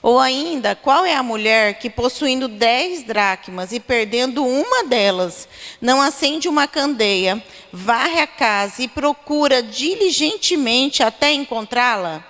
Ou ainda, qual é a mulher que, possuindo 10 dracmas e perdendo uma delas, não acende uma candeia, varre a casa e procura diligentemente até encontrá-la?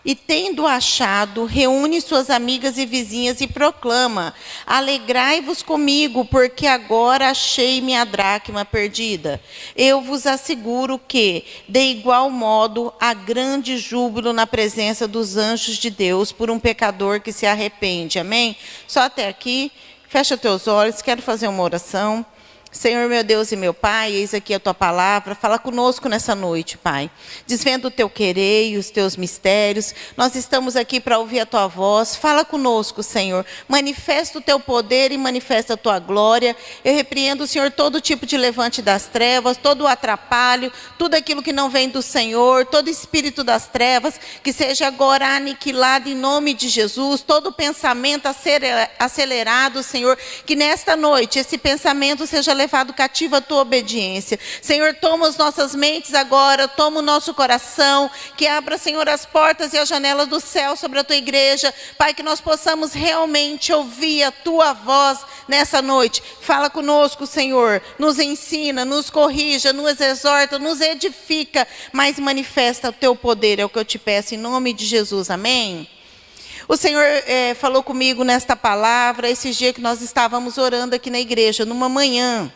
E tendo achado, reúne suas amigas e vizinhas e proclama: alegrai-vos comigo, porque agora achei minha dracma perdida. Eu vos asseguro que, de igual modo, há grande júbilo na presença dos anjos de Deus por um pecador que se arrepende. Amém? Só até aqui. Fecha teus olhos, quero fazer uma oração. Senhor, meu Deus e meu Pai, eis aqui a Tua palavra, fala conosco nessa noite, Pai. Desvenda o Teu querer e os Teus mistérios. Nós estamos aqui para ouvir a Tua voz. Fala conosco, Senhor. Manifesta o Teu poder e manifesta a Tua glória. Eu repreendo, Senhor, todo tipo de levante das trevas, todo o atrapalho, tudo aquilo que não vem do Senhor, todo espírito das trevas, que seja agora aniquilado em nome de Jesus. Todo pensamento acelerado, Senhor, que nesta noite esse pensamento seja levado cativo à Tua obediência. Senhor, toma as nossas mentes agora, toma o nosso coração, que abra, Senhor, as portas e as janelas do céu sobre a Tua igreja, Pai, que nós possamos realmente ouvir a Tua voz nessa noite. Fala conosco, Senhor, nos ensina, nos corrija, nos exorta, nos edifica, mas manifesta o Teu poder, é o que eu te peço, em nome de Jesus, amém? O Senhor falou comigo nesta palavra, esses dias que nós estávamos orando aqui na igreja, numa manhã.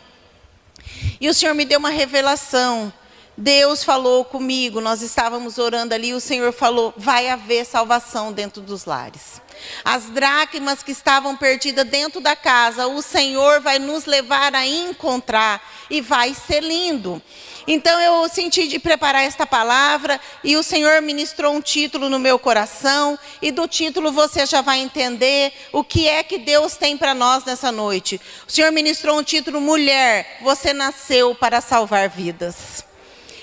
E o Senhor me deu uma revelação. Deus falou comigo, nós estávamos orando ali, e o Senhor falou: vai haver salvação dentro dos lares. As dracmas que estavam perdidas dentro da casa, o Senhor vai nos levar a encontrar, e vai ser lindo. Então eu senti de preparar esta palavra, e o Senhor ministrou um título no meu coração, e do título você já vai entender o que é que Deus tem para nós nessa noite. O Senhor ministrou um título: Mulher, você nasceu para salvar vidas.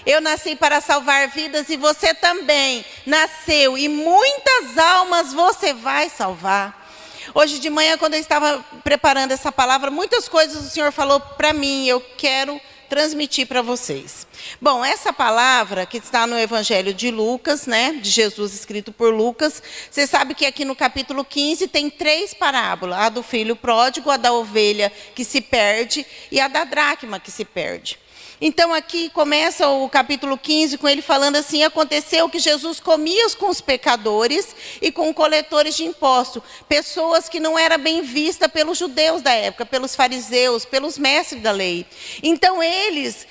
Eu nasci para salvar vidas e você também nasceu, e muitas almas você vai salvar. Hoje de manhã, quando eu estava preparando essa palavra, muitas coisas o Senhor falou para mim, eu quero transmitir para vocês. Bom, essa palavra que está no Evangelho de Lucas, né, de Jesus escrito por Lucas, você sabe que aqui no capítulo 15 tem 3 parábolas: a do filho pródigo, a da ovelha que se perde e a da dracma que se perde. Então aqui começa o capítulo 15 com ele falando assim: aconteceu que Jesus comia com os pecadores e com coletores de impostos, pessoas que não eram bem vistas pelos judeus da época, pelos fariseus, pelos mestres da lei. Então eles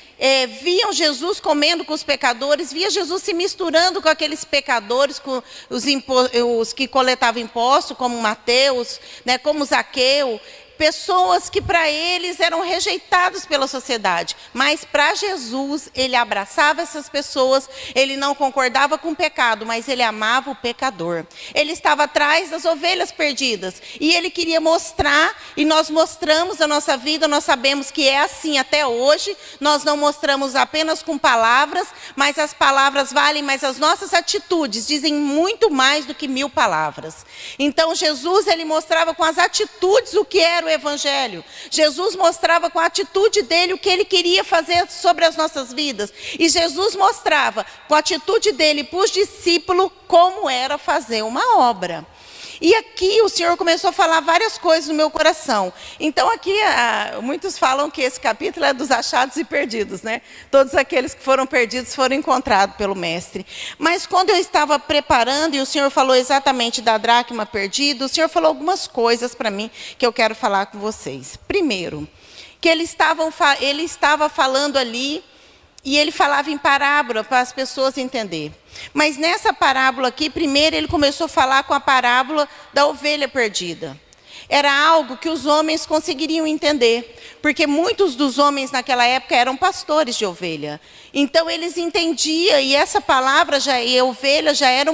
viam Jesus comendo com os pecadores, via Jesus se misturando com aqueles pecadores, com os que coletavam impostos, como Mateus, né, como Zaqueu. Pessoas que para eles eram rejeitados pela sociedade, mas para Jesus, ele abraçava essas pessoas, ele não concordava com o pecado, mas ele amava o pecador. Ele estava atrás das ovelhas perdidas, e ele queria mostrar, e nós mostramos a nossa vida, nós sabemos que é assim até hoje. Nós não mostramos apenas com palavras, mas as palavras valem, mas as nossas atitudes dizem muito mais do que 1000 palavras. Então Jesus, ele mostrava com as atitudes o que era o Evangelho. Jesus mostrava com a atitude dele o que ele queria fazer sobre as nossas vidas. E Jesus mostrava com a atitude dele para os discípulos como era fazer uma obra. E aqui o Senhor começou a falar várias coisas no meu coração. Então aqui, muitos falam que esse capítulo é dos achados e perdidos, né? Todos aqueles que foram perdidos foram encontrados pelo Mestre. Mas quando eu estava preparando, e o Senhor falou exatamente da dracma perdida, o Senhor falou algumas coisas para mim que eu quero falar com vocês. Primeiro, que ele estava falando ali, e ele falava em parábola para as pessoas entenderem. Mas nessa parábola aqui, primeiro ele começou a falar com a parábola da ovelha perdida. Era algo que os homens conseguiriam entender, porque muitos dos homens naquela época eram pastores de ovelha. Então eles entendiam, e essa palavra, e ovelha, já era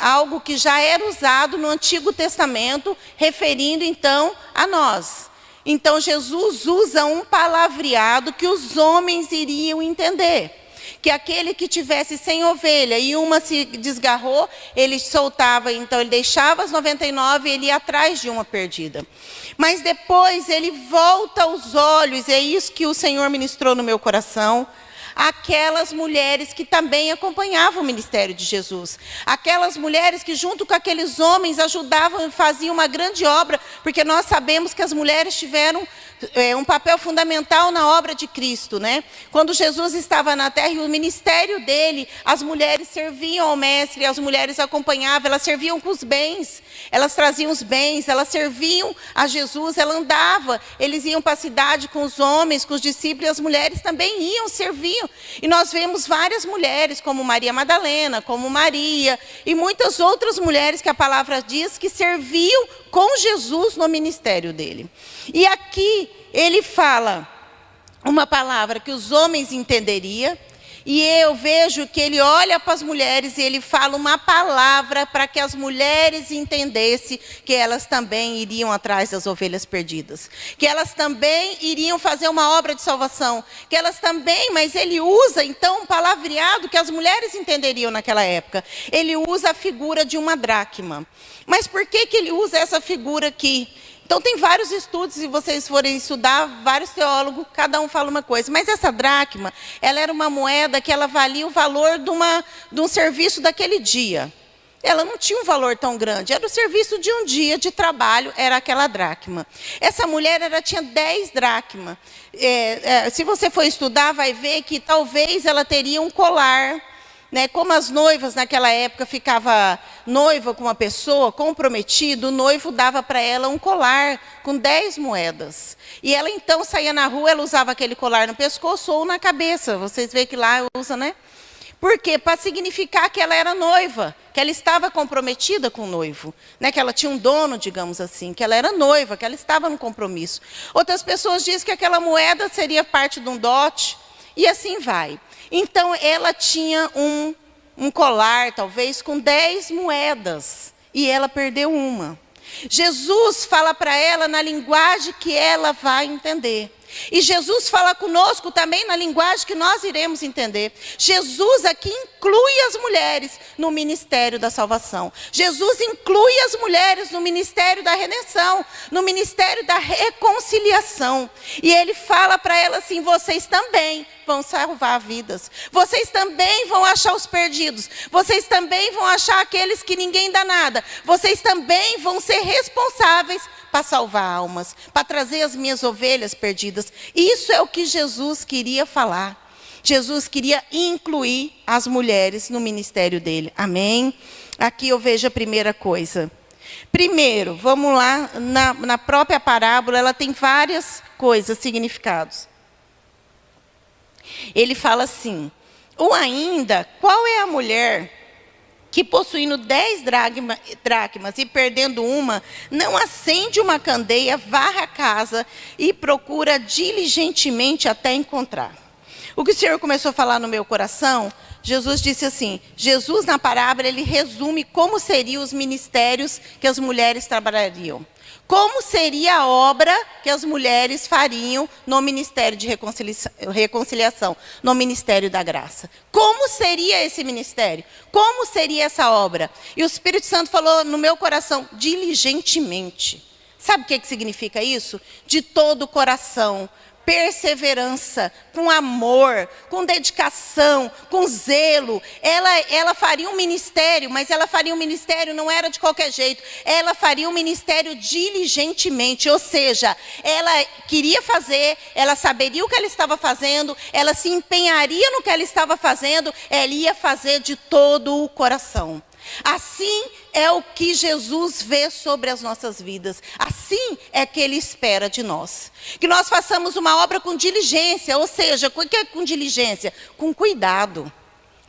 algo que já era usado no Antigo Testamento, referindo então a nós. Então Jesus usa um palavreado que os homens iriam entender. Que aquele que tivesse 100 ovelhas e uma se desgarrou, ele soltava, então ele deixava as 99 e ele ia atrás de uma perdida. Mas depois ele volta os olhos, é isso que o Senhor ministrou no meu coração. aquelas mulheres que também acompanhavam o ministério de Jesus. Aquelas mulheres que junto com aqueles homens ajudavam e faziam uma grande obra, porque nós sabemos que as mulheres tiveram um papel fundamental na obra de Cristo, né? Quando Jesus estava na terra e o ministério dele, as mulheres serviam ao mestre, as mulheres acompanhavam, elas serviam com os bens, elas traziam os bens, elas serviam a Jesus, ela andava, eles iam para a cidade com os homens, com os discípulos, e as mulheres também iam, serviam. E nós vemos várias mulheres, como Maria Madalena, como Maria, e muitas outras mulheres que a palavra diz que serviam com Jesus no ministério dele. E aqui ele fala uma palavra que os homens entenderiam, e eu vejo que ele olha para as mulheres e ele fala uma palavra para que as mulheres entendessem que elas também iriam atrás das ovelhas perdidas. Que elas também iriam fazer uma obra de salvação. Que elas também, mas ele usa então um palavreado que as mulheres entenderiam naquela época. Ele usa a figura de uma dracma. Mas por que ele usa essa figura aqui? Então, tem vários estudos, se vocês forem estudar, vários teólogos, cada um fala uma coisa. Mas essa dracma, ela era uma moeda que ela valia o valor de um serviço daquele dia. Ela não tinha um valor tão grande, era o serviço de um dia de trabalho, era aquela dracma. Essa mulher, ela tinha 10 dracmas. Se você for estudar, vai ver que talvez ela teria um colar, né? Como as noivas naquela época ficava noiva com uma pessoa, comprometido, o noivo dava para ela um colar com 10 moedas. E ela então saía na rua, ela usava aquele colar no pescoço ou na cabeça. Vocês veem que lá usa, né? Por quê? Para significar que ela era noiva, que ela estava comprometida com o noivo, né? Que ela tinha um dono, digamos assim, que ela era noiva, que ela estava no compromisso. Outras pessoas dizem que aquela moeda seria parte de um dote, e assim vai. Então, ela tinha um colar, talvez, com 10 moedas. E ela perdeu uma. Jesus fala para ela na linguagem que ela vai entender. E Jesus fala conosco também na linguagem que nós iremos entender. Jesus aqui inclui as mulheres no ministério da salvação. Jesus inclui as mulheres no ministério da redenção, no ministério da reconciliação. E ele fala para elas assim: vocês também vão salvar vidas. Vocês também vão achar os perdidos. Vocês também vão achar aqueles que ninguém dá nada. Vocês também vão ser responsáveis para salvar almas, para trazer as minhas ovelhas perdidas. Isso é o que Jesus queria falar. Jesus queria incluir as mulheres no ministério dele. Amém? Aqui eu vejo a primeira coisa. Primeiro, vamos lá, na própria parábola, ela tem várias coisas, significados. Ele fala assim: ou ainda, qual é a mulher que possuindo 10 dracmas e perdendo uma, não acende uma candeia, varre a casa e procura diligentemente até encontrar? O que o Senhor começou a falar no meu coração, Jesus disse assim, Jesus na parábola, ele resume como seriam os ministérios que as mulheres trabalhariam. Como seria a obra que as mulheres fariam no ministério de reconciliação, no ministério da graça? Como seria esse ministério? Como seria essa obra? E o Espírito Santo falou no meu coração, diligentemente. Sabe o que significa isso? De todo o coração. Perseverança, com amor, com dedicação, com zelo. Ela faria um ministério, mas ela faria um ministério, não era de qualquer jeito. Ela faria um ministério diligentemente, ou seja, ela queria fazer, ela saberia o que ela estava fazendo, ela se empenharia no que ela estava fazendo, ela ia fazer de todo o coração. Assim é o que Jesus vê sobre as nossas vidas. Assim é que Ele espera de nós. Que nós façamos uma obra com diligência, ou seja, o que é com diligência? Com cuidado,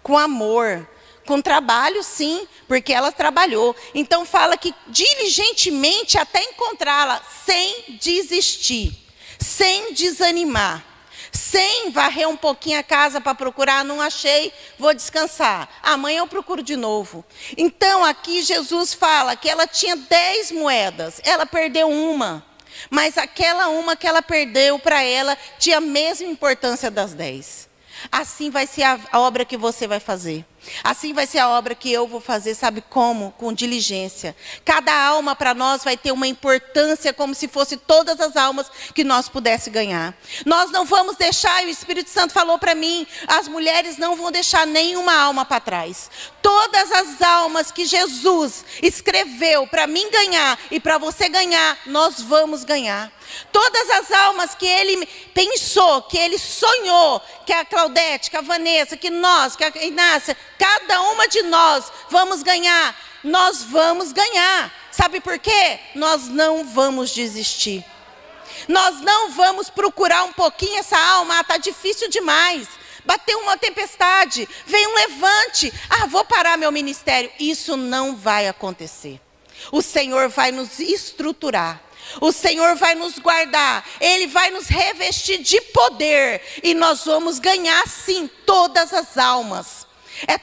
com amor, com trabalho sim, porque ela trabalhou. Então fala que diligentemente até encontrá-la, sem desistir, sem desanimar. Sem varrer um pouquinho a casa para procurar, não achei, vou descansar. Amanhã eu procuro de novo. Então aqui Jesus fala que ela tinha 10 moedas, ela perdeu uma. Mas aquela uma que ela perdeu para ela tinha a mesma importância das 10. Assim vai ser a obra que você vai fazer. Assim vai ser a obra que eu vou fazer, sabe como? Com diligência. Cada alma para nós vai ter uma importância como se fosse todas as almas que nós pudéssemos ganhar. Nós não vamos deixar, e o Espírito Santo falou para mim, as mulheres não vão deixar nenhuma alma para trás. Todas as almas que Jesus escreveu para mim ganhar e para você ganhar, nós vamos ganhar. Todas as almas que ele pensou, que ele sonhou, que a Claudete, que a Vanessa, que nós, que a Inácia, cada uma de nós vamos ganhar. Nós vamos ganhar. Sabe por quê? Nós não vamos desistir. Nós não vamos procurar um pouquinho essa alma. Está difícil demais. Bateu uma tempestade, veio um levante. Vou parar meu ministério. Isso não vai acontecer. O Senhor vai nos estruturar. O Senhor vai nos guardar, Ele vai nos revestir de poder, e nós vamos ganhar sim todas as almas.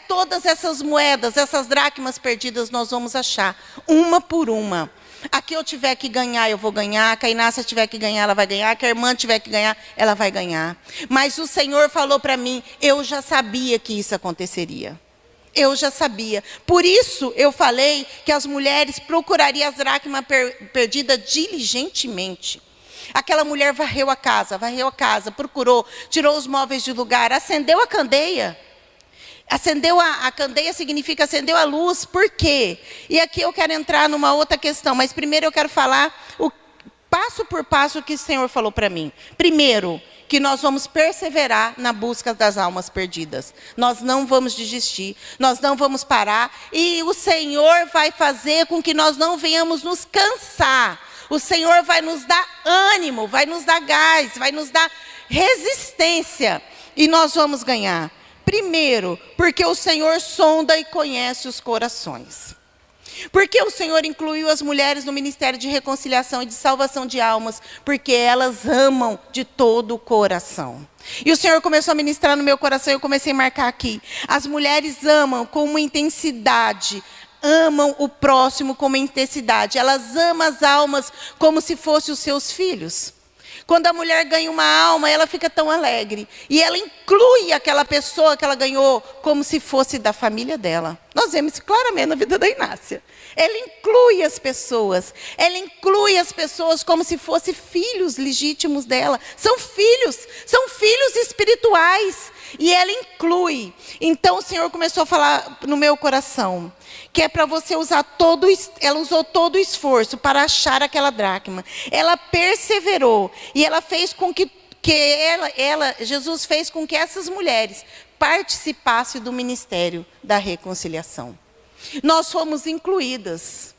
Todas essas moedas, essas dracmas perdidas nós vamos achar, uma por uma. A que eu tiver que ganhar, eu vou ganhar. Que a Inácia tiver que ganhar, ela vai ganhar. Que a irmã tiver que ganhar, ela vai ganhar. Mas o Senhor falou para mim, eu já sabia que isso aconteceria. Eu já sabia. Por isso eu falei que as mulheres procurariam as dracmas perdidas diligentemente. Aquela mulher varreu a casa, procurou, tirou os móveis de lugar, acendeu a candeia. Acendeu a candeia significa acendeu a luz. Por quê? E aqui eu quero entrar numa outra questão, mas primeiro eu quero falar o passo por passo que o Senhor falou para mim. Primeiro, que nós vamos perseverar na busca das almas perdidas. Nós não vamos desistir, nós não vamos parar. E o Senhor vai fazer com que nós não venhamos nos cansar. O Senhor vai nos dar ânimo, vai nos dar gás, vai nos dar resistência. E nós vamos ganhar. Primeiro, porque o Senhor sonda e conhece os corações. Porque o Senhor incluiu as mulheres no ministério de reconciliação e de salvação de almas, porque elas amam de todo o coração. E o Senhor começou a ministrar no meu coração, e eu comecei a marcar aqui. As mulheres amam com uma intensidade, amam o próximo com uma intensidade. Elas amam as almas como se fossem os seus filhos. Quando a mulher ganha uma alma, ela fica tão alegre. E ela inclui aquela pessoa que ela ganhou como se fosse da família dela. Nós vemos isso claramente na vida da Inácia. Ela inclui as pessoas. Ela inclui as pessoas como se fossem filhos legítimos dela. São filhos espirituais. E ela inclui. Então o Senhor começou a falar no meu coração que é para você usar ela usou todo o esforço para achar aquela dracma. Ela perseverou e ela fez com que Jesus fez com que essas mulheres participassem do ministério da reconciliação. Nós fomos incluídas.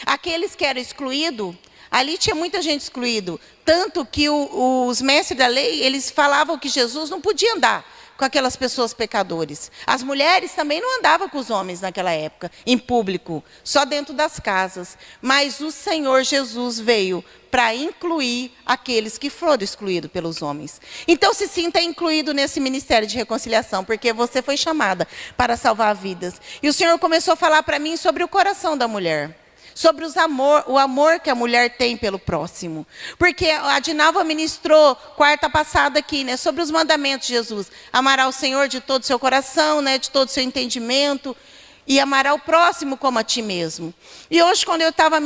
Aqueles que eram excluídos, ali tinha muita gente excluído, tanto que os mestres da lei, eles falavam que Jesus não podia andar com aquelas pessoas pecadores. As mulheres também não andavam com os homens naquela época, em público, só dentro das casas. Mas o Senhor Jesus veio para incluir aqueles que foram excluídos pelos homens. Então se sinta incluído nesse ministério de reconciliação, porque você foi chamada para salvar vidas. E o Senhor começou a falar para mim sobre o coração da mulher. Sobre o amor que a mulher tem pelo próximo. Porque a Dinalva ministrou quarta passada aqui, né, sobre os mandamentos de Jesus. Amará o Senhor de todo o seu coração, né, de todo o seu entendimento. E amará o próximo como a ti mesmo. E hoje, quando eu estava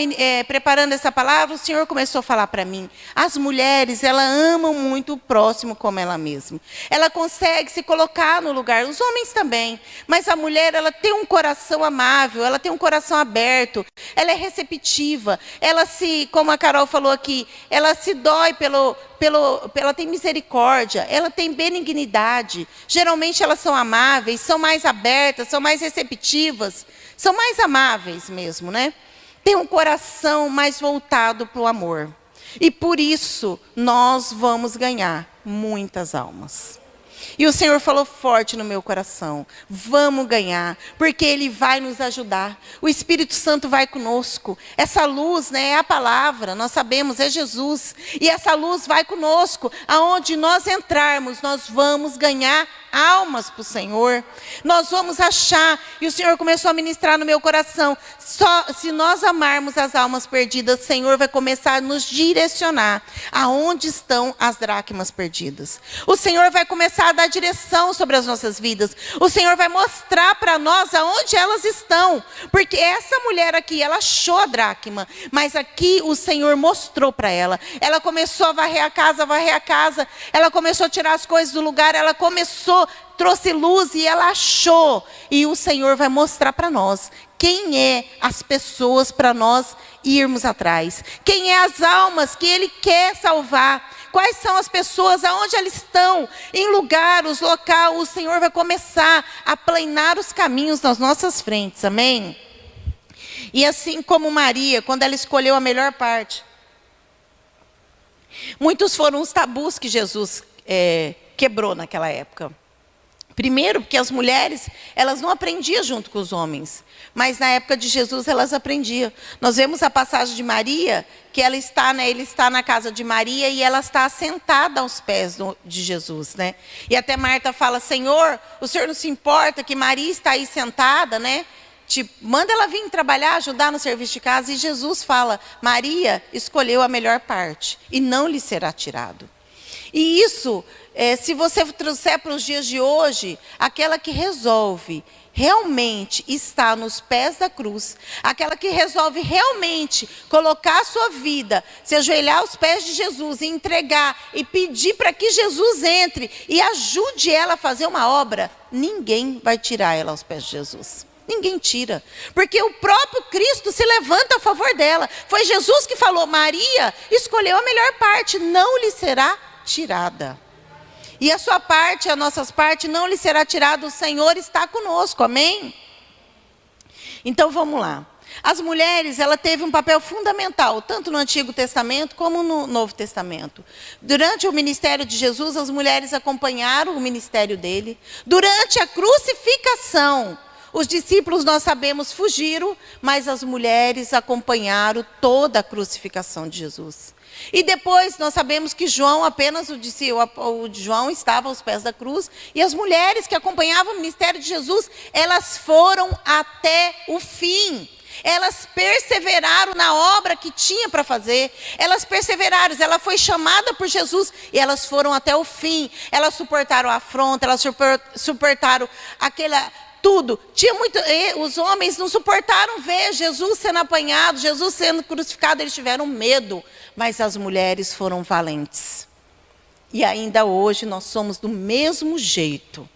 preparando essa palavra, o Senhor começou a falar para mim. As mulheres, elas amam muito o próximo como ela mesma. Ela consegue se colocar no lugar, os homens também. Mas a mulher, ela tem um coração amável, ela tem um coração aberto. Ela é receptiva. Ela como a Carol falou aqui, ela se dói ela tem misericórdia, ela tem benignidade. Geralmente elas são amáveis, são mais abertas, são mais receptivas, são mais amáveis mesmo, né? Tem um coração mais voltado para o amor. E por isso nós vamos ganhar muitas almas. E o Senhor falou forte no meu coração. Vamos ganhar, porque Ele vai nos ajudar. O Espírito Santo vai conosco. Essa luz, né, é a palavra, nós sabemos, é Jesus. E essa luz vai conosco. Aonde nós entrarmos, nós vamos ganhar almas para o Senhor, nós vamos achar. E o Senhor começou a ministrar no meu coração. Só se nós amarmos as almas perdidas, o Senhor vai começar a nos direcionar aonde estão as dracmas perdidas. O Senhor vai começar a dar direção sobre as nossas vidas. O Senhor vai mostrar para nós aonde elas estão. Porque essa mulher aqui, ela achou a dracma, mas aqui o Senhor mostrou para ela. Ela começou a varrer a casa, ela começou a tirar as coisas do lugar, ela trouxe luz e ela achou. E o Senhor vai mostrar para nós quem é as pessoas para nós irmos atrás. Quem é as almas que Ele quer salvar. Quais são as pessoas, aonde elas estão, em lugares, local. O Senhor vai começar a planear os caminhos nas nossas frentes, amém? E assim como Maria, quando ela escolheu a melhor parte. Muitos foram os tabus que Jesus quebrou naquela época. Primeiro, porque as mulheres, elas não aprendiam junto com os homens. Mas na época de Jesus, elas aprendiam. Nós vemos a passagem de Maria, que ele está na casa de Maria e ela está sentada aos pés de Jesus, né? E até Marta fala, Senhor, o Senhor não se importa que Maria está aí sentada, né? Tipo, manda ela vir trabalhar, ajudar no serviço de casa. E Jesus fala, Maria escolheu a melhor parte e não lhe será tirado. E isso, se você trouxer para os dias de hoje, aquela que resolve realmente estar nos pés da cruz, aquela que resolve realmente colocar a sua vida, se ajoelhar aos pés de Jesus e entregar e pedir para que Jesus entre e ajude ela a fazer uma obra, ninguém vai tirar ela aos pés de Jesus. Ninguém tira, porque o próprio Cristo se levanta a favor dela. Foi Jesus que falou, Maria escolheu a melhor parte, não lhe será tirada. E a sua parte, as nossas partes, não lhe será tirada, o Senhor está conosco, amém? Então vamos lá. As mulheres, ela teve um papel fundamental, tanto no Antigo Testamento como no Novo Testamento. Durante o ministério de Jesus, as mulheres acompanharam o ministério dele. Durante a crucificação, os discípulos, nós sabemos, fugiram, mas as mulheres acompanharam toda a crucificação de Jesus. E depois nós sabemos que João, apenas o João estava aos pés da cruz, e as mulheres que acompanhavam o ministério de Jesus, elas foram até o fim. Elas perseveraram na obra que tinha para fazer. Elas perseveraram, ela foi chamada por Jesus e elas foram até o fim. Elas suportaram a afronta, elas suportaram tudo. Os homens não suportaram ver Jesus sendo apanhado, Jesus sendo crucificado, eles tiveram medo. Mas as mulheres foram valentes. E ainda hoje nós somos do mesmo jeito.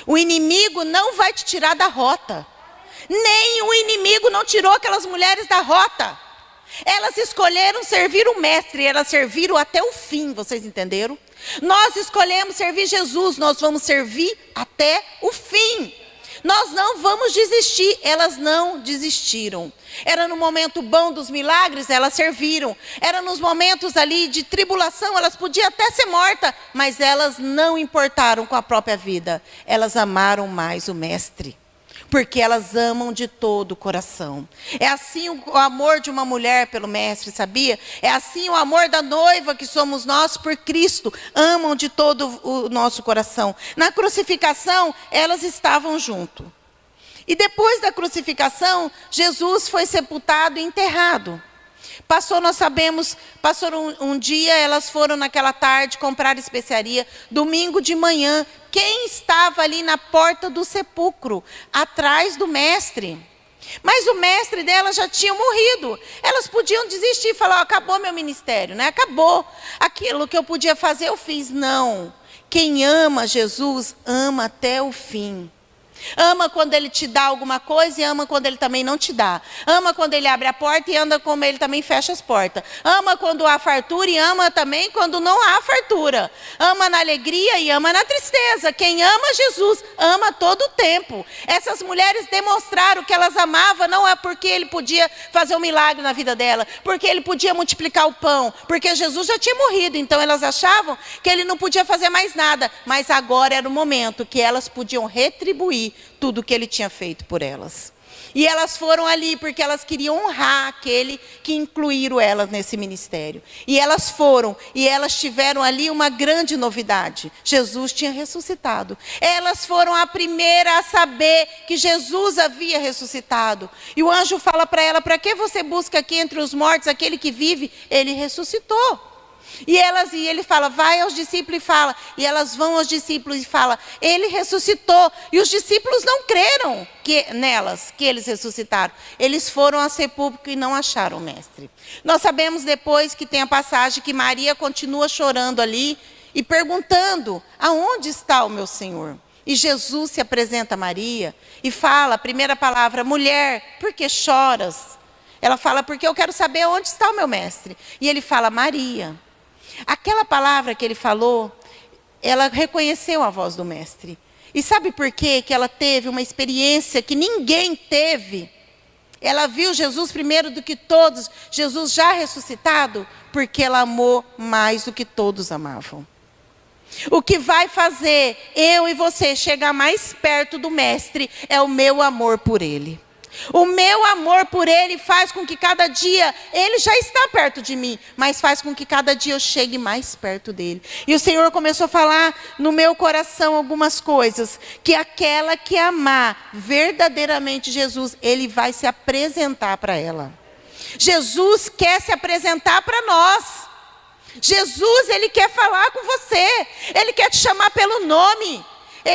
O inimigo não vai te tirar da rota. Nem o inimigo não tirou aquelas mulheres da rota. Elas escolheram servir o mestre, elas serviram até o fim, vocês entenderam? Nós escolhemos servir Jesus, nós vamos servir até o fim. Nós não vamos desistir, elas não desistiram. Era no momento bom dos milagres, elas serviram. Era nos momentos ali de tribulação, elas podiam até ser mortas, mas elas não importaram com a própria vida. Elas amaram mais o mestre, porque elas amam de todo o coração. É assim o amor de uma mulher pelo mestre, sabia? É assim o amor da noiva que somos nós por Cristo. Amam de todo o nosso coração. Na crucificação, elas estavam junto. E depois da crucificação, Jesus foi sepultado e enterrado. Nós sabemos, passou um dia, elas foram naquela tarde comprar especiaria. Domingo de manhã, quem estava ali na porta do sepulcro? Atrás do mestre. Mas o mestre delas já tinha morrido. Elas podiam desistir e falar, acabou meu ministério, né? Acabou. Aquilo que eu podia fazer, eu fiz. Não. Quem ama Jesus, ama até o fim. Ama quando Ele te dá alguma coisa e ama quando Ele também não te dá. Ama quando Ele abre a porta e ama como Ele também fecha as portas. Ama quando há fartura e ama também quando não há fartura. Ama na alegria e ama na tristeza. Quem ama Jesus, ama todo o tempo. Essas mulheres demonstraram que elas amavam, não é porque Ele podia fazer um milagre na vida dela, porque Ele podia multiplicar o pão, porque Jesus já tinha morrido, então elas achavam que Ele não podia fazer mais nada. Mas agora era o momento que elas podiam retribuir tudo que Ele tinha feito por elas. E elas foram ali porque elas queriam honrar aquele que incluíram elas nesse ministério. E elas foram, e elas tiveram ali uma grande novidade. Jesus tinha ressuscitado. Elas foram a primeira a saber que Jesus havia ressuscitado. E o anjo fala para ela: para que você busca aqui entre os mortos aquele que vive? Ele ressuscitou. E ele fala: vai aos discípulos e fala. E elas vão aos discípulos e fala: ele ressuscitou. E os discípulos não creram nelas, que eles ressuscitaram. Eles foram ao sepulcro e não acharam o mestre. Nós sabemos depois que tem a passagem que Maria continua chorando ali e perguntando: aonde está o meu Senhor? E Jesus se apresenta a Maria e fala a primeira palavra: mulher, por que choras? Ela fala: porque eu quero saber onde está o meu mestre. E ele fala: Maria. Aquela palavra que ele falou, ela reconheceu a voz do mestre. E sabe por quê? Que ela teve uma experiência que ninguém teve. Ela viu Jesus primeiro do que todos, Jesus já ressuscitado, porque ela amou mais do que todos amavam. O que vai fazer eu e você chegar mais perto do mestre é o meu amor por ele. O meu amor por ele faz com que cada dia, ele já está perto de mim, mas faz com que cada dia eu chegue mais perto dele. E o Senhor começou a falar no meu coração algumas coisas, que aquela que amar verdadeiramente Jesus, ele vai se apresentar para ela. Jesus quer se apresentar para nós. Jesus, ele quer falar com você, ele quer te chamar pelo nome.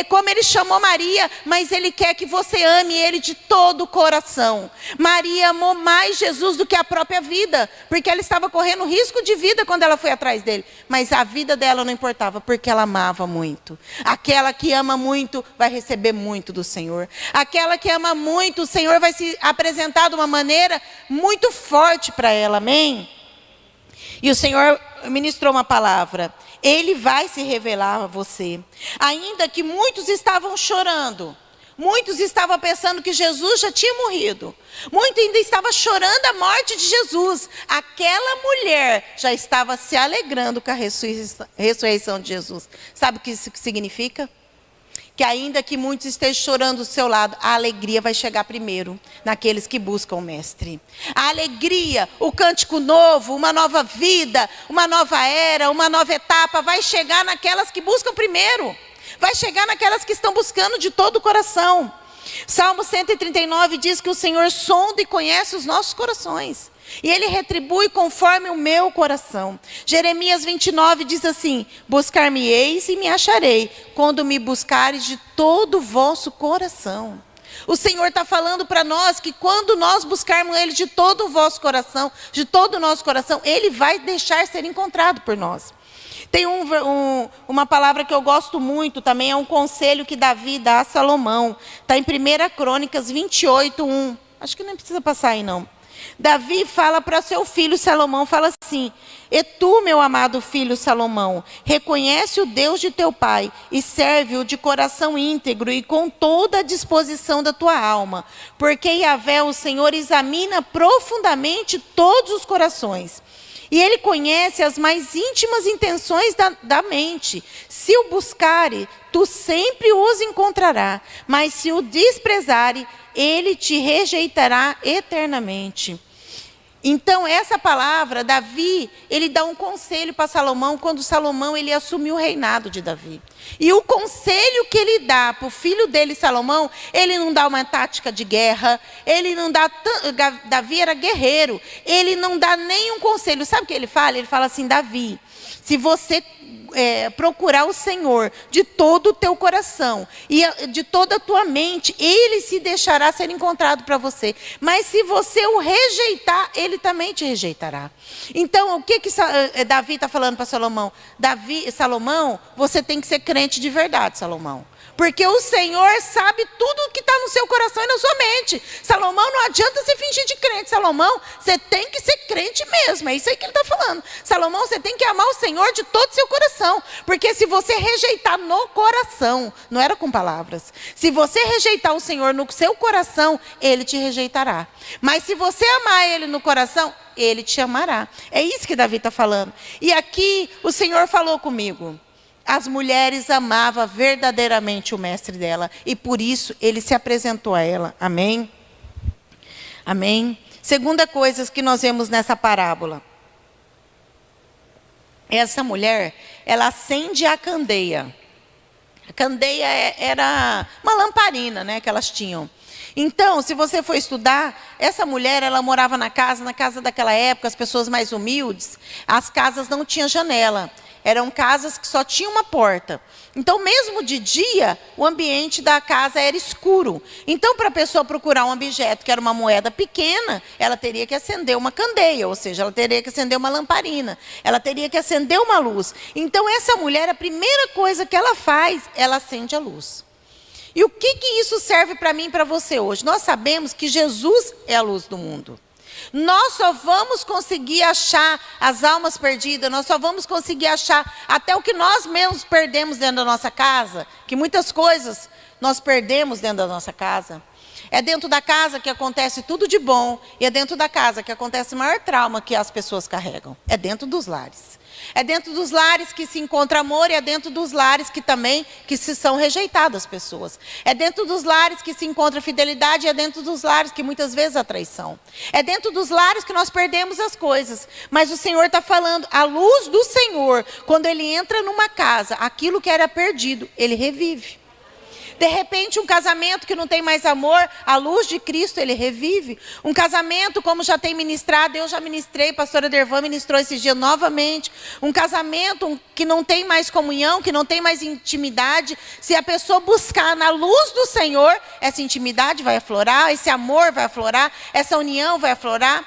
Como ele chamou Maria, mas ele quer que você ame ele de todo o coração. Maria amou mais Jesus do que a própria vida, porque ela estava correndo risco de vida quando ela foi atrás dele. Mas a vida dela não importava, porque ela amava muito. Aquela que ama muito vai receber muito do Senhor. Aquela que ama muito, o Senhor vai se apresentar de uma maneira muito forte para ela, amém? E o Senhor ministrou uma palavra: ele vai se revelar a você. Ainda que muitos estavam chorando, muitos estavam pensando que Jesus já tinha morrido, muitos ainda estavam chorando a morte de Jesus, aquela mulher já estava se alegrando com a ressurreição de Jesus. Sabe o que isso significa? Que ainda que muitos estejam chorando do seu lado, a alegria vai chegar primeiro naqueles que buscam o mestre. A alegria, o cântico novo, uma nova vida, uma nova era, uma nova etapa, vai chegar naquelas que buscam primeiro. Vai chegar naquelas que estão buscando de todo o coração. Salmo 139 diz que o Senhor sonda e conhece os nossos corações. E ele retribui conforme o meu coração. Jeremias 29 diz assim: buscar-me-eis e me acharei, quando me buscares de todo o vosso coração. O Senhor está falando para nós que quando nós buscarmos ele de todo o vosso coração, de todo o nosso coração, ele vai deixar ser encontrado por nós. Tem uma palavra que eu gosto muito também, é um conselho que Davi dá a Salomão. Está em 1 Crônicas 28, 1. Acho que nem precisa passar aí não. Davi fala para seu filho Salomão, fala assim: e tu, meu amado filho Salomão, reconhece o Deus de teu pai e serve-o de coração íntegro e com toda a disposição da tua alma, porque Yahvé, o Senhor, examina profundamente todos os corações. E ele conhece as mais íntimas intenções da mente. Se o buscare, tu sempre os encontrará. Mas se o desprezare, ele te rejeitará eternamente. Então, essa palavra, Davi, ele dá um conselho para Salomão, quando Salomão ele assumiu o reinado de Davi. E o conselho que ele dá para o filho dele, Salomão, ele não dá uma tática de guerra, ele não dá... Davi era guerreiro, ele não dá nenhum conselho. Sabe o que ele fala? Ele fala assim: Davi, se você procurar o Senhor de todo o teu coração e de toda a tua mente, ele se deixará ser encontrado para você. Mas se você o rejeitar, ele também te rejeitará. Então, o que Davi está falando para Salomão? Salomão, você tem que ser crente de verdade, Salomão. Porque o Senhor sabe tudo o que está no seu coração e na sua mente. Salomão, não adianta você fingir de crente. Salomão, você tem que ser crente mesmo. É isso aí que ele está falando. Salomão, você tem que amar o Senhor de todo o seu coração. Porque se você rejeitar no coração, não era com palavras. Se você rejeitar o Senhor no seu coração, ele te rejeitará. Mas se você amar ele no coração, ele te amará. É isso que Davi está falando. E aqui o Senhor falou comigo. As mulheres amavam verdadeiramente o mestre dela. E por isso ele se apresentou a ela. Amém? Amém? Segunda coisa que nós vemos nessa parábola. Essa mulher, ela acende a candeia. A candeia era uma lamparina, né, que elas tinham. Então, se você for estudar, essa mulher, ela morava na casa daquela época, as pessoas mais humildes, as casas não tinham janela. Eram casas que só tinham uma porta. Então, mesmo de dia, o ambiente da casa era escuro. Então, para a pessoa procurar um objeto que era uma moeda pequena, ela teria que acender uma candeia, ou seja, ela teria que acender uma lamparina. Ela teria que acender uma luz. Então, essa mulher, a primeira coisa que ela faz, ela acende a luz. E o que isso serve para mim e para você hoje? Nós sabemos que Jesus é a luz do mundo. Nós só vamos conseguir achar as almas perdidas, nós só vamos conseguir achar até o que nós mesmos perdemos dentro da nossa casa, que muitas coisas nós perdemos dentro da nossa casa. É dentro da casa que acontece tudo de bom, e é dentro da casa que acontece o maior trauma que as pessoas carregam. É dentro dos lares. É dentro dos lares que se encontra amor, e é dentro dos lares que também se são rejeitadas as pessoas. É dentro dos lares que se encontra fidelidade, e é dentro dos lares que muitas vezes a traição. É dentro dos lares que nós perdemos as coisas. Mas o Senhor está falando, a luz do Senhor, quando Ele entra numa casa, aquilo que era perdido, Ele revive. De repente, um casamento que não tem mais amor, a luz de Cristo, Ele revive. Um casamento, como já tem ministrado, eu já ministrei, a pastora Dervan ministrou esses dias novamente. Um casamento que não tem mais comunhão, que não tem mais intimidade. Se a pessoa buscar na luz do Senhor, essa intimidade vai aflorar, esse amor vai aflorar, essa união vai aflorar.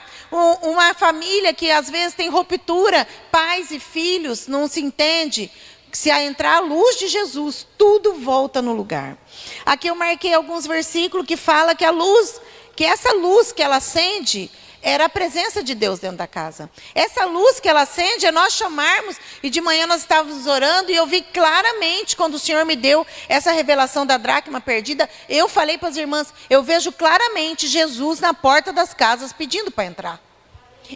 Uma família que às vezes tem ruptura, pais e filhos, não se entende. Se entrar a luz de Jesus, tudo volta no lugar. Aqui eu marquei alguns versículos que falam que a luz, que essa luz que ela acende, era a presença de Deus dentro da casa. Essa luz que ela acende é nós chamarmos, e de manhã nós estávamos orando, e eu vi claramente, quando o Senhor me deu essa revelação da dracma perdida, eu falei para as irmãs, eu vejo claramente Jesus na porta das casas pedindo para entrar.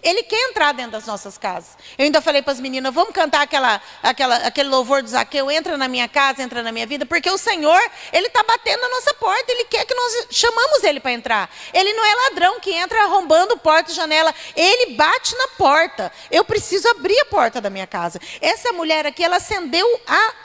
Ele quer entrar dentro das nossas casas. Eu ainda falei para as meninas, vamos cantar aquele louvor do Zaqueu, entra na minha casa, entra na minha vida, porque o Senhor, Ele está batendo na nossa porta, Ele quer que nós chamamos Ele para entrar. Ele não é ladrão que entra arrombando porta e janela, Ele bate na porta. Eu preciso abrir a porta da minha casa. Essa mulher aqui, ela acendeu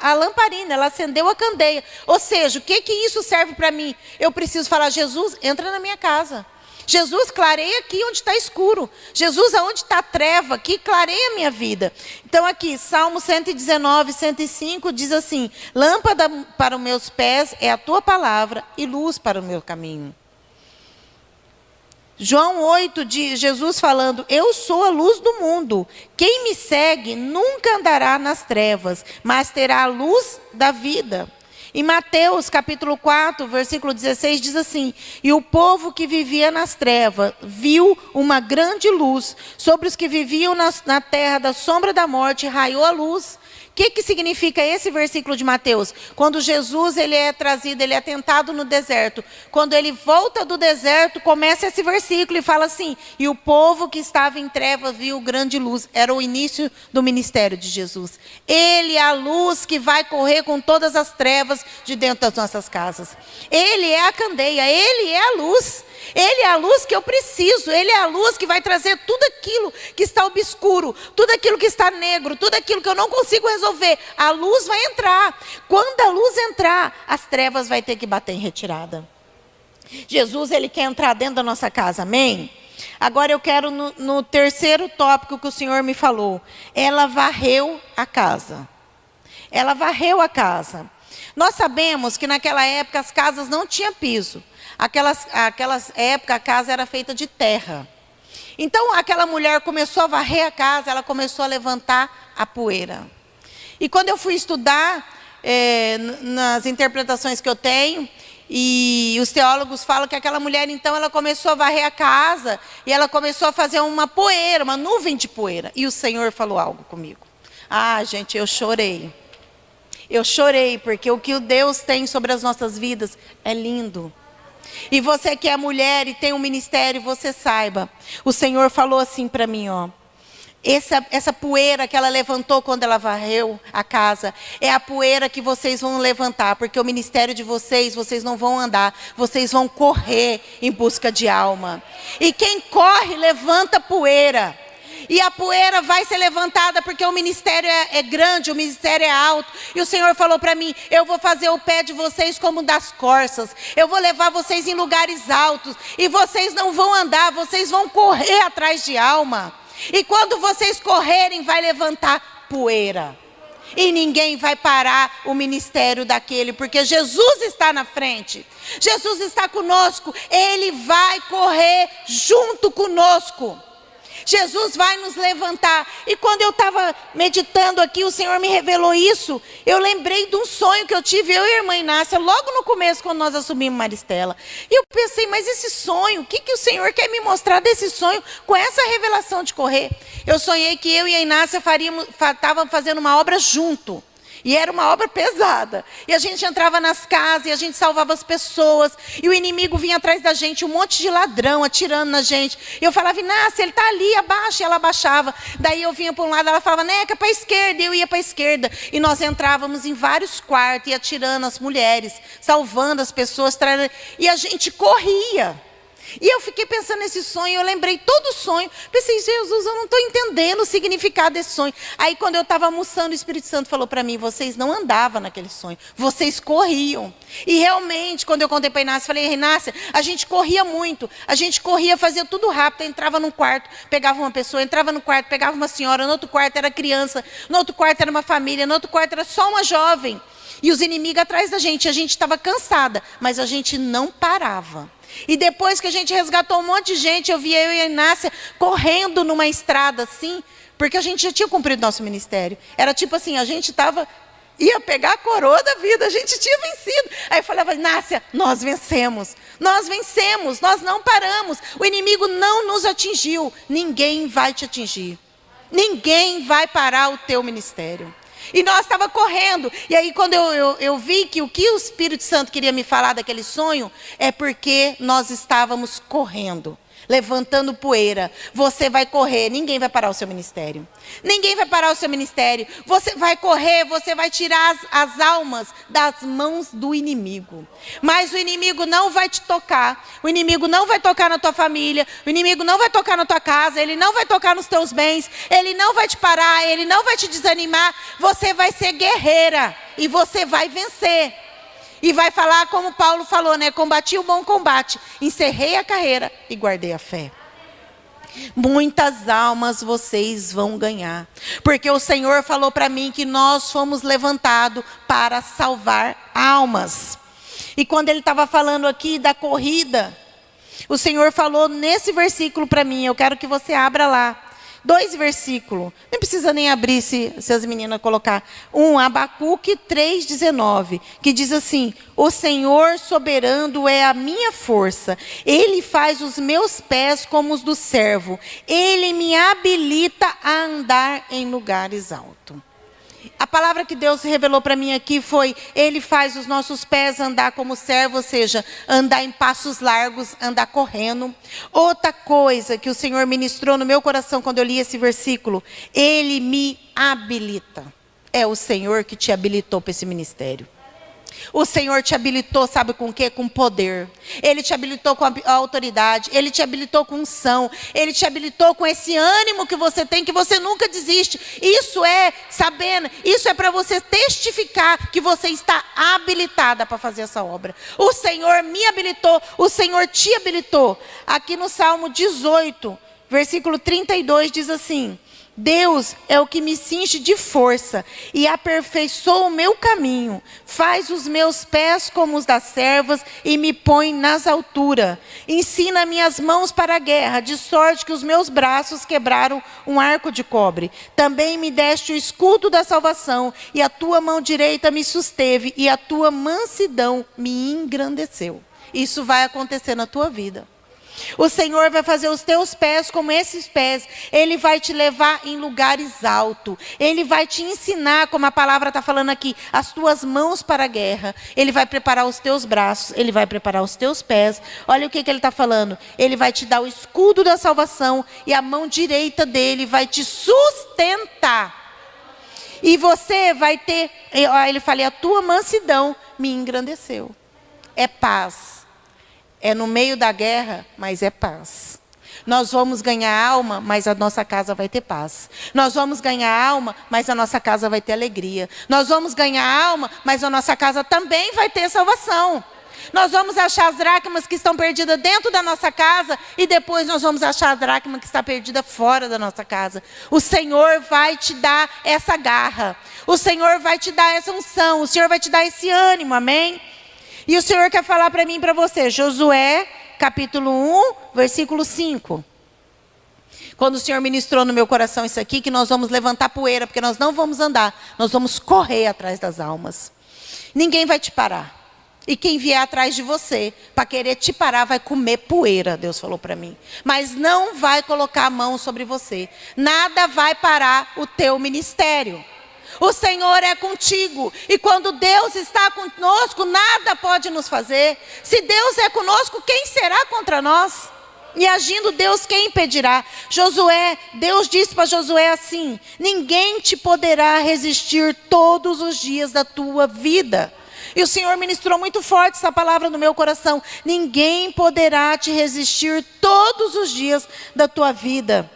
a lamparina, ela acendeu a candeia. Ou seja, o que isso serve para mim? Eu preciso falar, Jesus, entra na minha casa. Jesus, clareia aqui onde está escuro. Jesus, aonde está a treva, aqui clareia a minha vida. Então aqui, Salmo 119, 105, diz assim, lâmpada para os meus pés é a tua palavra e luz para o meu caminho. João 8, de Jesus falando, eu sou a luz do mundo. Quem me segue nunca andará nas trevas, mas terá a luz da vida. Em Mateus, capítulo 4, versículo 16, diz assim, e o povo que vivia nas trevas viu uma grande luz, sobre os que viviam na terra da sombra da morte, raiou a luz. O que significa esse versículo de Mateus? Quando Jesus ele é trazido, ele é tentado no deserto. Quando ele volta do deserto, começa esse versículo e fala assim, e o povo que estava em trevas viu grande luz. Era o início do ministério de Jesus. Ele é a luz que vai correr com todas as trevas de dentro das nossas casas. Ele é a candeia, Ele é a luz. Ele é a luz que eu preciso, Ele é a luz que vai trazer tudo aquilo que está obscuro, tudo aquilo que está negro, tudo aquilo que eu não consigo resolver. A luz vai entrar. Quando a luz entrar, as trevas vai ter que bater em retirada. Jesus, Ele quer entrar dentro da nossa casa, amém? Agora eu quero no terceiro tópico que o Senhor me falou. Ela varreu a casa. Ela varreu a casa. Nós sabemos que naquela época as casas não tinham piso. Aquelas épocas a casa era feita de terra. Então aquela mulher começou a varrer a casa, ela começou a levantar a poeira. E quando eu fui estudar, nas interpretações que eu tenho, e os teólogos falam que aquela mulher então ela começou a varrer a casa, e ela começou a fazer uma poeira, uma nuvem de poeira. E o Senhor falou algo comigo. Ah, gente, eu chorei. Eu chorei, porque o que o Deus tem sobre as nossas vidas é lindo. E você que é mulher e tem um ministério, você saiba. O Senhor falou assim para mim, ó. Essa poeira que ela levantou quando ela varreu a casa, é a poeira que vocês vão levantar, porque o ministério de vocês não vão andar, vocês vão correr em busca de alma. E quem corre, levanta poeira. E a poeira vai ser levantada porque o ministério é grande, o ministério é alto. E o Senhor falou para mim, eu vou fazer o pé de vocês como das corças. Eu vou levar vocês em lugares altos. E vocês não vão andar, vocês vão correr atrás de alma. E quando vocês correrem, vai levantar poeira. E ninguém vai parar o ministério daquele, porque Jesus está na frente. Jesus está conosco, Ele vai correr junto conosco. Jesus vai nos levantar. E quando eu estava meditando aqui, o Senhor me revelou isso. Eu lembrei de um sonho que eu tive, eu e a irmã Inácia, logo no começo, quando nós assumimos Maristela. E eu pensei, mas esse sonho, o que o Senhor quer me mostrar desse sonho com essa revelação de correr? Eu sonhei que eu e a Inácia estávamos fazendo uma obra junto. E era uma obra pesada. E a gente entrava nas casas e a gente salvava as pessoas. E o inimigo vinha atrás da gente, um monte de ladrão atirando na gente. E eu falava, Inácia, ele está ali, abaixa. E ela abaixava. Daí eu vinha para um lado, ela falava, Neca, para a esquerda. E eu ia para a esquerda. E nós entrávamos em vários quartos e atirando as mulheres, salvando as pessoas. E a gente corria. E eu fiquei pensando nesse sonho, eu lembrei todo o sonho. Pensei, Jesus, eu não estou entendendo o significado desse sonho. Aí quando eu estava almoçando, o Espírito Santo falou para mim, vocês não andavam naquele sonho, vocês corriam. E realmente, quando eu contei para a Inácia, falei, Inácia, a gente corria muito. A gente corria, fazia tudo rápido, entrava num quarto, pegava uma pessoa, entrava no quarto, pegava uma senhora, no outro quarto era criança, no outro quarto era uma família, no outro quarto era só uma jovem. E os inimigos atrás da gente, a gente estava cansada, mas a gente não parava. E depois que a gente resgatou um monte de gente, eu via eu e a Inácia correndo numa estrada assim, porque a gente já tinha cumprido nosso ministério. Era tipo assim, a gente ia pegar a coroa da vida, a gente tinha vencido. Aí eu falava, Inácia, nós vencemos, nós não paramos. O inimigo não nos atingiu, ninguém vai te atingir. Ninguém vai parar o teu ministério. E nós estávamos correndo. E aí quando eu vi que o que o Espírito Santo queria me falar daquele sonho, é porque nós estávamos correndo, levantando poeira. Você vai correr, ninguém vai parar o seu ministério. Ninguém vai parar o seu ministério. Você vai correr, você vai tirar as almas das mãos do inimigo. Mas o inimigo não vai te tocar. O inimigo não vai tocar na tua família. O inimigo não vai tocar na tua casa. Ele não vai tocar nos teus bens. Ele não vai te parar. Ele não vai te desanimar. Você vai ser guerreira. E você vai vencer. E vai falar como Paulo falou, né? Combati o bom combate, encerrei a carreira e guardei a fé. Muitas almas vocês vão ganhar. Porque o Senhor falou para mim que nós fomos levantados para salvar almas. E quando ele estava falando aqui da corrida, o Senhor falou nesse versículo para mim, eu quero que você abra lá. 2 versículos, não precisa nem abrir se as meninas colocar. Abacuque 3,19, que diz assim, o Senhor soberano é a minha força, Ele faz os meus pés como os do servo, Ele me habilita a andar em lugares altos. A palavra que Deus revelou para mim aqui foi, Ele faz os nossos pés andar como servo, ou seja, andar em passos largos, andar correndo. Outra coisa que o Senhor ministrou no meu coração quando eu li esse versículo, Ele me habilita. É o Senhor que te habilitou para esse ministério. O Senhor te habilitou, sabe com o quê? Com poder. Ele te habilitou com a autoridade. Ele te habilitou com unção. Ele te habilitou com esse ânimo que você tem, que você nunca desiste. Isso é, sabendo, isso é para você testificar que você está habilitada para fazer essa obra. O Senhor me habilitou, o Senhor te habilitou. Aqui no Salmo 18, versículo 32 diz assim, Deus é o que me cinge de força e aperfeiçoa o meu caminho, faz os meus pés como os das servas e me põe nas alturas. Ensina minhas mãos para a guerra, de sorte que os meus braços quebraram um arco de cobre. Também me deste o escudo da salvação e a tua mão direita me susteve e a tua mansidão me engrandeceu. Isso vai acontecer na tua vida. O Senhor vai fazer os teus pés como esses pés. Ele vai te levar em lugares altos. Ele vai te ensinar, como a palavra está falando aqui, as tuas mãos para a guerra. Ele vai preparar os teus braços. Ele vai preparar os teus pés. Olha o que ele está falando. Ele vai te dar o escudo da salvação. E a mão direita dele vai te sustentar. E você vai ter, ele fala, a tua mansidão me engrandeceu. É paz. É no meio da guerra, mas é paz. Nós vamos ganhar alma, mas a nossa casa vai ter paz. Nós vamos ganhar alma, mas a nossa casa vai ter alegria. Nós vamos ganhar alma, mas a nossa casa também vai ter salvação. Nós vamos achar as dracmas que estão perdidas dentro da nossa casa e depois nós vamos achar a dracma que está perdida fora da nossa casa. O Senhor vai te dar essa garra. O Senhor vai te dar essa unção. O Senhor vai te dar esse ânimo, amém? E o Senhor quer falar para mim e para você. Josué, capítulo 1, versículo 5. Quando o Senhor ministrou no meu coração isso aqui, que nós vamos levantar poeira, porque nós não vamos andar, nós vamos correr atrás das almas. Ninguém vai te parar. E quem vier atrás de você, para querer te parar, vai comer poeira, Deus falou para mim. Mas não vai colocar a mão sobre você. Nada vai parar o teu ministério. O Senhor é contigo. E quando Deus está conosco, nada pode nos fazer. Se Deus é conosco, quem será contra nós? E agindo Deus, quem impedirá? Josué, Deus disse para Josué assim: ninguém te poderá resistir todos os dias da tua vida. E o Senhor ministrou muito forte essa palavra no meu coração. Ninguém poderá te resistir todos os dias da tua vida.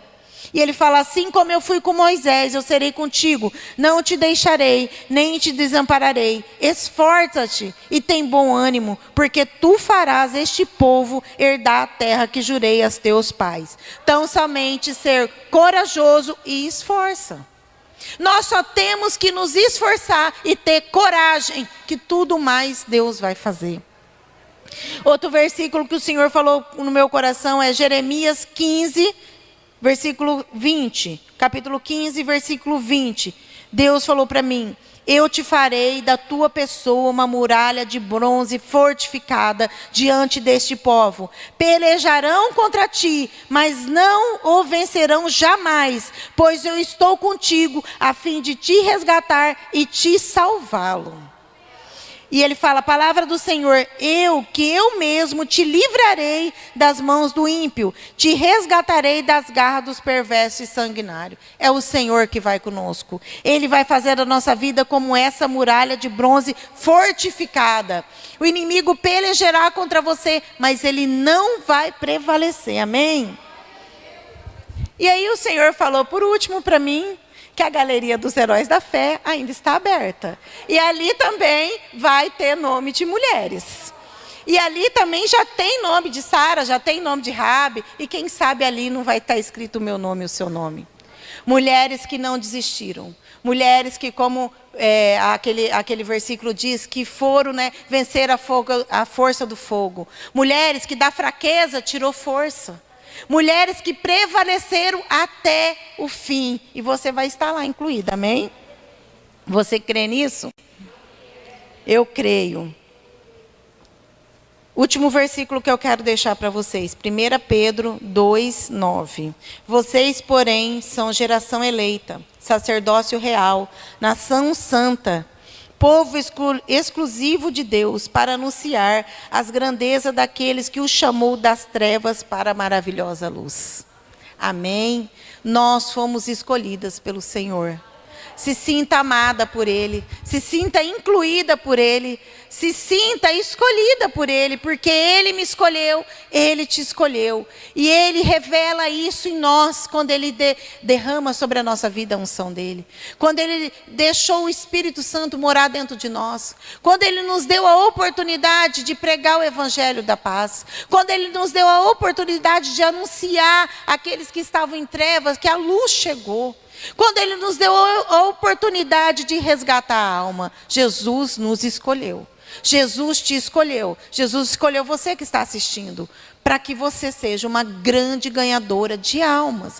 E ele fala, assim como eu fui com Moisés, eu serei contigo. Não te deixarei, nem te desampararei. Esforça-te e tem bom ânimo, porque tu farás este povo herdar a terra que jurei aos teus pais. Tão somente ser corajoso e esforça. Nós só temos que nos esforçar e ter coragem, que tudo mais Deus vai fazer. Outro versículo que o Senhor falou no meu coração é Jeremias 15, versículo 20. Capítulo 15, versículo 20. Deus falou para mim: eu te farei da tua pessoa uma muralha de bronze fortificada diante deste povo. Pelejarão contra ti, mas não o vencerão jamais, pois eu estou contigo a fim de te resgatar e te salvá-lo. E ele fala, a palavra do Senhor, eu mesmo te livrarei das mãos do ímpio, te resgatarei das garras dos perversos e sanguinários. É o Senhor que vai conosco. Ele vai fazer a nossa vida como essa muralha de bronze fortificada. O inimigo pelejará contra você, mas ele não vai prevalecer. Amém? E aí o Senhor falou por último para mim, que a galeria dos heróis da fé ainda está aberta. E ali também vai ter nome de mulheres. E ali também já tem nome de Sara, já tem nome de Rabi. E quem sabe ali não vai estar escrito o meu nome e o seu nome. Mulheres que não desistiram. Mulheres que, como aquele versículo diz, que foram vencer a força do fogo. Mulheres que da fraqueza tirou força. Mulheres que prevaleceram até o fim. E você vai estar lá incluída, amém? Você crê nisso? Eu creio. Último versículo que eu quero deixar para vocês. 1 Pedro 2, 9. Vocês, porém, são geração eleita, sacerdócio real, nação santa, povo exclusivo de Deus, para anunciar as grandezas daqueles que o chamou das trevas para a maravilhosa luz. Amém? Nós fomos escolhidas pelo Senhor. Se sinta amada por Ele, se sinta incluída por Ele, se sinta escolhida por Ele, porque Ele me escolheu, Ele te escolheu. E Ele revela isso em nós, quando Ele derrama sobre a nossa vida a unção dEle. Quando Ele deixou o Espírito Santo morar dentro de nós. Quando Ele nos deu a oportunidade de pregar o Evangelho da paz. Quando Ele nos deu a oportunidade de anunciar àqueles que estavam em trevas que a luz chegou. Quando Ele nos deu a oportunidade de resgatar a alma, Jesus nos escolheu. Jesus te escolheu. Jesus escolheu você que está assistindo, para que você seja uma grande ganhadora de almas.